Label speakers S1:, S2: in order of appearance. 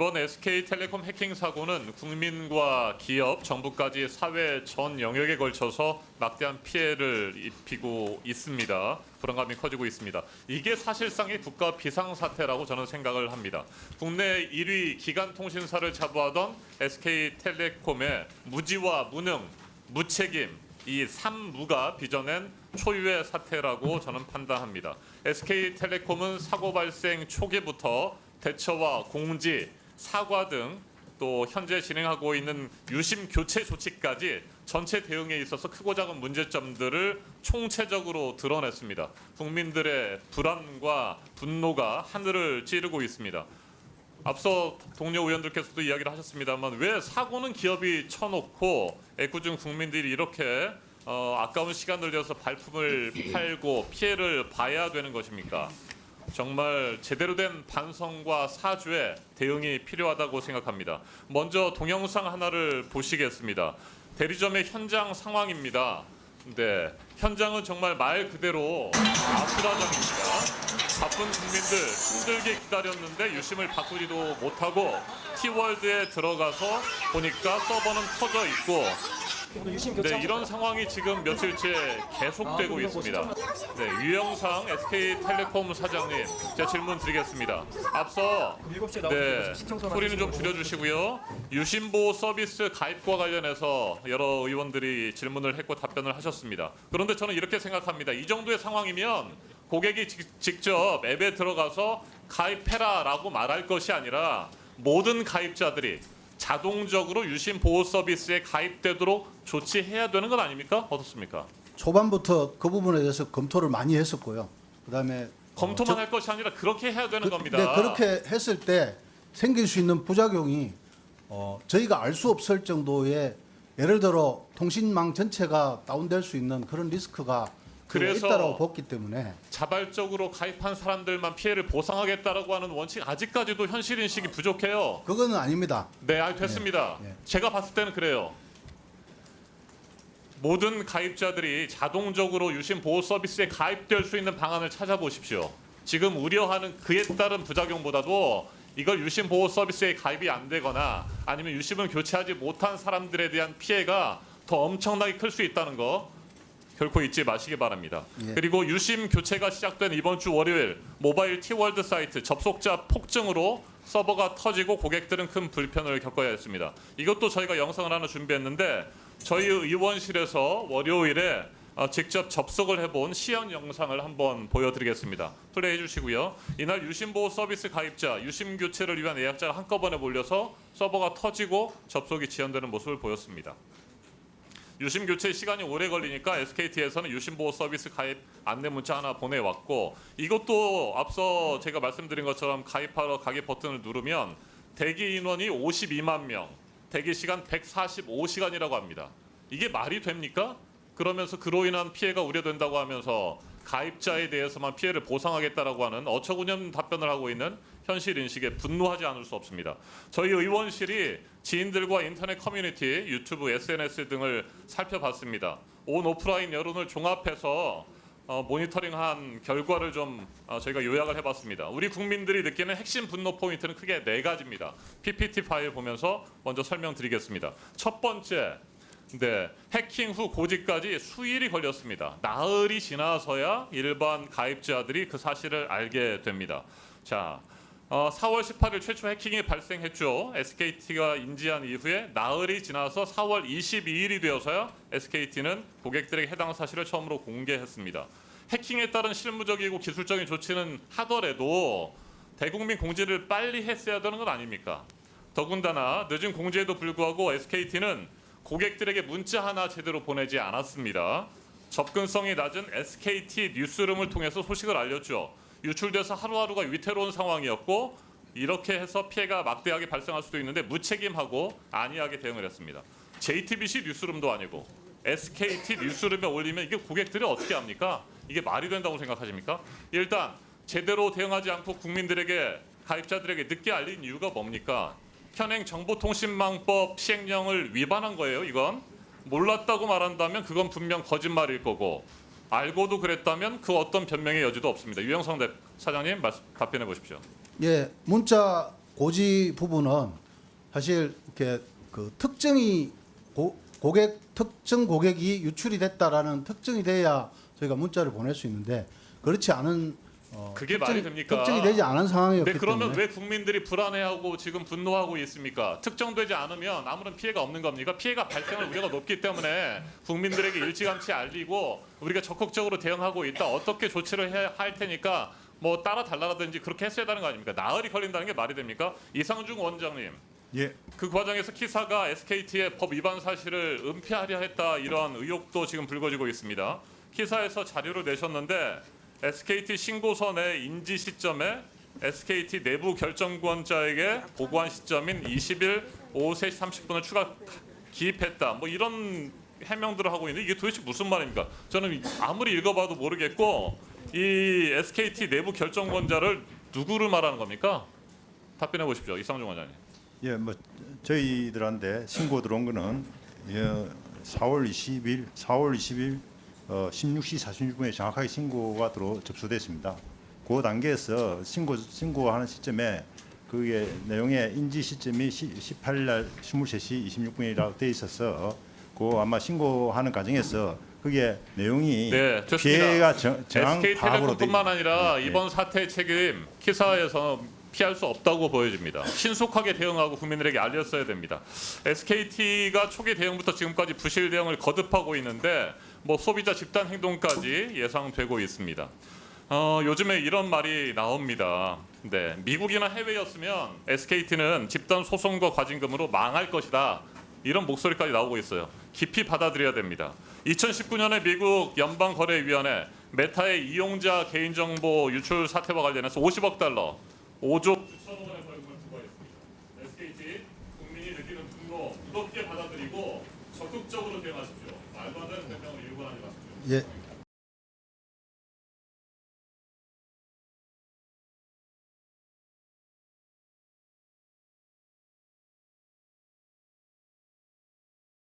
S1: 이번 SK텔레콤 해킹 사고는 국민과 기업, 정부까지 사회 전 영역에 걸쳐서 막대한 피해를 입히고 있습니다. 불안감이 커지고 있습니다. 이게 사실상의 국가 비상사태라고 저는 생각을 합니다. 국내 1위 기간통신사를 자부하던 SK텔레콤의 무지와 무능, 무책임, 이 3무가 빚어낸 초유의 사태라고 저는 판단합니다. SK텔레콤은 사고 발생 초기부터 대처와 공지, 사과 등 또 현재 진행하고 있는 유심 교체 조치까지 전체 대응에 있어서 크고 작은 문제점들을 총체적으로 드러냈습니다. 국민들의 불안과 분노가 하늘을 찌르고 있습니다. 앞서 동료 의원들께서도 이야기를 하셨습니다만 왜 사고는 기업이 쳐놓고 애꿎은 국민들이 이렇게 아까운 시간을 들여서 발품을 팔고 피해를 봐야 되는 것입니까? 정말 제대로 된 반성과 사죄 대응이 필요하다고 생각합니다. 먼저 동영상 하나를 보시겠습니다. 대리점의 현장 상황입니다. 네, 현장은 정말 말 그대로 아수라장입니다. 바쁜 국민들 힘들게 기다렸는데 유심을 바꾸지도 못하고 T월드에 들어가서 보니까 서버는 터져 있고 네, 이런 상황이 지금 며칠째 계속되고 있습니다. 네, 유영상 SK텔레콤 사장님, 제가 질문 드리겠습니다. 앞서 소리는 좀 줄여주시고요. 유심보호 서비스 가입과 관련해서 여러 의원들이 질문을 했고 답변을 하셨습니다. 그런데 저는 이렇게 생각합니다. 이 정도의 상황이면 고객이 직접 앱에 들어가서 가입해라라고 말할 것이 아니라 모든 가입자들이 자동적으로 유심 보호 서비스에 가입되도록 조치해야 되는 것 아닙니까? 어떻습니까?
S2: 초반부터 그 부분에 대해서 검토를 많이 했었고요. 그다음에
S1: 검토만 할 것이 아니라 그렇게 해야 되는 겁니다.
S2: 네, 그렇게 했을 때 생길 수 있는 부작용이 저희가 알 수 없을 정도의 예를 들어 통신망 전체가 다운될 수 있는 그런 리스크가
S1: 그래서
S2: 있다라고 봤기 때문에
S1: 자발적으로 가입한 사람들만 피해를 보상하겠다라고 하는 원칙 아직까지도 현실 인식이 부족해요.
S2: 그거는 아닙니다.
S1: 네, 됐습니다.
S2: 네.
S1: 제가 봤을 때는 그래요. 모든 가입자들이 자동적으로 유심 보호 서비스에 가입될 수 있는 방안을 찾아보십시오. 지금 우려하는 그에 따른 부작용보다도 이걸 유심 보호 서비스에 가입이 안 되거나 아니면 유심을 교체하지 못한 사람들에 대한 피해가 더 엄청나게 클 수 있다는 거 결코 잊지 마시기 바랍니다.
S2: 예.
S1: 그리고 유심 교체가 시작된 이번 주 월요일 모바일 T월드 사이트 접속자 폭증으로 서버가 터지고 고객들은 큰 불편을 겪어야 했습니다. 이것도 저희가 영상을 하나 준비했는데 저희 의원실에서 월요일에 직접 접속을 해본 시연 영상을 한번 보여드리겠습니다. 플레이해 주시고요. 이날 유심보호 서비스 가입자, 유심 교체를 위한 예약자가 한꺼번에 몰려서 서버가 터지고 접속이 지연되는 모습을 보였습니다. 유심 교체 시간이 오래 걸리니까 SKT에서는 유심 보호 서비스 가입 안내 문자 하나 보내왔고 이것도 앞서 제가 말씀드린 것처럼 가입하러 가기 버튼을 누르면 대기 인원이 52만 명, 대기 시간 145시간이라고 합니다. 이게 말이 됩니까? 그러면서 그로 인한 피해가 우려된다고 하면서 가입자에 대해서만 피해를 보상하겠다라고 하는 어처구니없는 답변을 하고 있는 현실 인식에 분노하지 않을 수 없습니다. 저희 의원실이 지인들과 인터넷 커뮤니티, 유튜브, SNS 등을 살펴봤습니다. 온 오프라인 여론을 종합해서 모니터링한 결과를 좀 저희가 요약을 해봤습니다. 우리 국민들이 느끼는 핵심 분노 포인트는 크게 4가지입니다. PPT 파일 보면서 먼저 설명드리겠습니다. 첫 번째, 해킹 후 고지까지 수일이 걸렸습니다. 나흘이 지나서야 일반 가입자들이 그 사실을 알게 됩니다. 자, 4월 18일 최초 해킹이 발생했죠. SKT가 인지한 이후에 나흘이 지나서 4월 22일이 되어서야 SKT는 고객들에게 해당 사실을 처음으로 공개했습니다. 해킹에 따른 실무적이고 기술적인 조치는 하더라도 대국민 공지를 빨리 했어야 되는 건 아닙니까? 더군다나 늦은 공지에도 불구하고 SKT는 고객들에게 문자 하나 제대로 보내지 않았습니다. 접근성이 낮은 SKT 뉴스룸을 통해서 소식을 알렸죠. 유출돼서 하루하루가 위태로운 상황이었고 이렇게 해서 피해가 막대하게 발생할 수도 있는데 무책임하고 안이하게 대응을 했습니다. JTBC 뉴스룸도 아니고 SKT 뉴스룸에 올리면 이게 고객들이 어떻게 합니까? 이게 말이 된다고 생각하십니까? 일단 제대로 대응하지 않고 국민들에게 가입자들에게 늦게 알린 이유가 뭡니까? 현행 정보통신망법 시행령을 위반한 거예요. 이건 몰랐다고 말한다면 그건 분명 거짓말일 거고 알고도 그랬다면 그 어떤 변명의 여지도 없습니다. 유영상 사장님 답변해 보십시오.
S2: 예, 문자 고지 부분은 사실 이렇게 그 특정이 특정 고객이 유출이 됐다라는 특정이 돼야 저희가 문자를 보낼 수 있는데 그렇지 않은
S1: 그게 말이 됩니까?
S2: 특정이 되지 않은 상황이었기
S1: 네, 그러면
S2: 때문에
S1: 왜 국민들이 불안해하고 지금 분노하고 있습니까? 특정되지 않으면 아무런 피해가 없는 겁니까? 피해가 발생할 우려가 높기 때문에 국민들에게 일찌감치 알리고 우리가 적극적으로 대응하고 있다. 어떻게 조치를 해야 할 테니까 뭐 따라 달라라든지 그렇게 했어야 되는 거 아닙니까? 나흘이 걸린다는 게 말이 됩니까? 이상중 원장님,
S3: 예,
S1: 그 과정에서 키사가 SKT의 법 위반 사실을 은폐하려 했다 이런 의혹도 지금 불거지고 있습니다. 키사에서 자료를 내셨는데 SKT 신고서 내 인지 시점에 SKT 내부 결정권자에게 보고한 시점인 20일 오후 3시 30분을 추가 기입했다. 뭐 이런 해명들을 하고 있는데 이게 도대체 무슨 말입니까? 저는 아무리 읽어봐도 모르겠고 이 SKT 내부 결정권자를 누구를 말하는 겁니까? 답변해 보십시오. 이상중 원장님.
S3: 예, 뭐 저희들한테 신고 들어온 거는 4월 20일 16시 46분에 정확하게 신고가 접수됐습니다. 그 단계에서 신고하는 시점에 그게 내용의 인지 시점이 18일 날 23시 26분이라고 돼 있어서 그 아마 신고하는 과정에서 그게 내용이
S1: 네, 좋습니다.
S3: 피해가 정황 파악으로 돼
S1: SK텔레콤뿐만 아니라
S3: 예.
S1: 이번 사태의 책임 키사에서 피할 수 없다고 보여집니다. 신속하게 대응하고 국민들에게 알렸어야 됩니다. SKT가 초기 대응부터 지금까지 부실 대응을 거듭하고 있는데 뭐 소비자 집단 행동까지 예상되고 있습니다. 요즘에 이런 말이 나옵니다. 네, 미국이나 해외였으면 SKT는 집단 소송과 과징금으로 망할 것이다. 이런 목소리까지 나오고 있어요. 깊이 받아들여야 됩니다. 2019년에 미국 연방거래위원회 메타의 이용자 개인정보 유출 사태와 관련해서 50억 달러, 5조 9천억 원의 벌금을 부과했습니다. SKT 국민이 느끼는 분노 무겁게 받아들이고 적극적으로 대응하십시오. 말도 안 되는 변명을 일관하지 마십시오.
S2: 예,